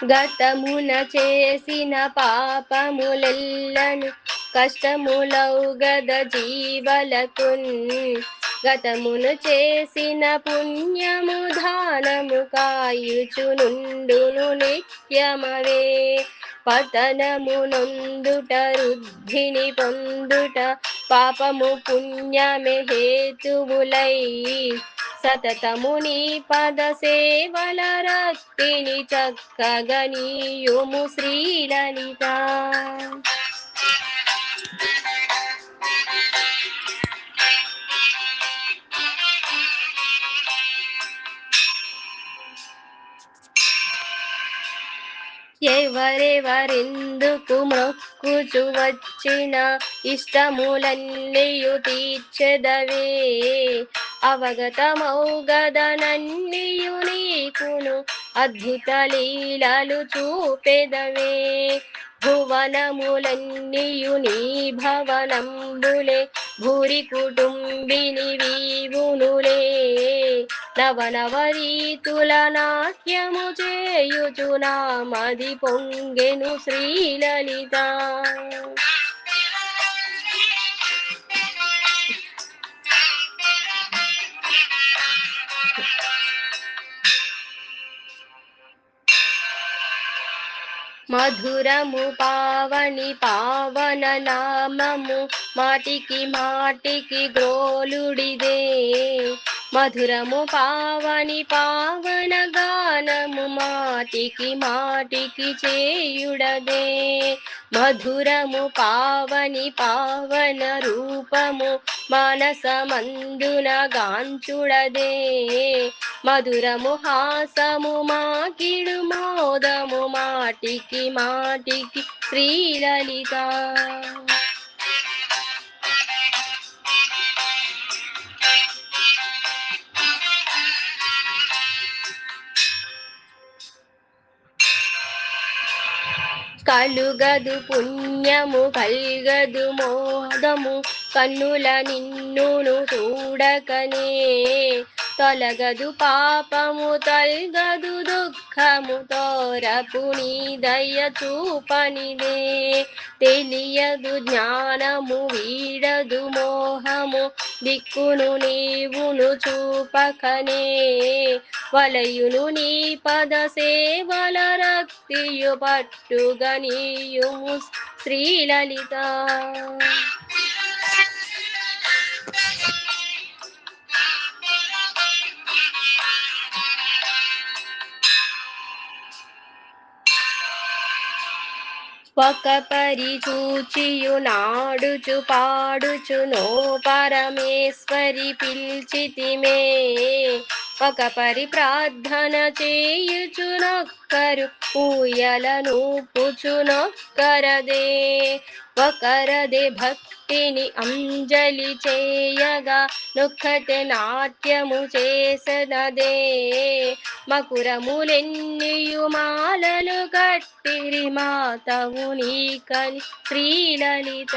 గతమున చేసిన పాపములెల్లను కష్టములవు గద జీవలకున్. గతమును చేసిన పుణ్యము దానము కాయుచునుండును నిత్యమవే. పతనము నొందుట రుద్ధిని పొందుట పాపము పుణ్యమే హేతువులై. సతతము నీ పద సేవల రక్తిని చక్కగనీయుము శ్రీలలిత. ఎవరెవరెందుకు మొక్కుచు వచ్చిన ఇష్టములన్నీయు తీర్చెదవే. అవగతమౌగదనన్నీయు నీకును అద్భుత లీలలు చూపెదవే. భువనములన్నీయు నీ భవనంబులే భూరి కుటుంబిని వీవునులే. నవనవరీతుల నాట్యము చేయుచు నామది పొంగెను శ్రీలలిత. మధురము పావని పావన నామము మాటికి మాటికి గ్రోలుడిదే. మధురము పావని పావన గానము మాటికి మాటికి చేయుడదే. మధురము పావని పావన రూపము మానసమందున గాంచుడదే. మధురము హాసము మాకిడు మోదము మాటికి మాటికి శ్రీలలిత. కలుగదు పుణ్యము కల్గదు మోదము కన్నుల నిన్నును చూడకనే. తొలగదు పాపము తొలగదు దుఃఖము తోరపు నీ దయ చూపనిదే. తెలియదు జ్ఞానము వీడదు మోహము దిక్కును నీవును చూపకనే. వలయును నీ పద సేవల రక్తియు పట్టుగనీయుము శ్రీలలిత. ఒక పరి చూచియు నాడుచు పాడుచు నో పరమేశ్వరి పిల్చితిమే. ఒక పరి ప్రార్థన చేయుచు నొక్కరు ఊయలను పుచునొక్కరదే. ఒకరదే భక్తిని అంజలి చేయగా నొక్కతే నాట్యము చేసనదే. మకురములెన్నియు మాలలు కట్టిరి మాతవు నీకని శ్రీలలిత.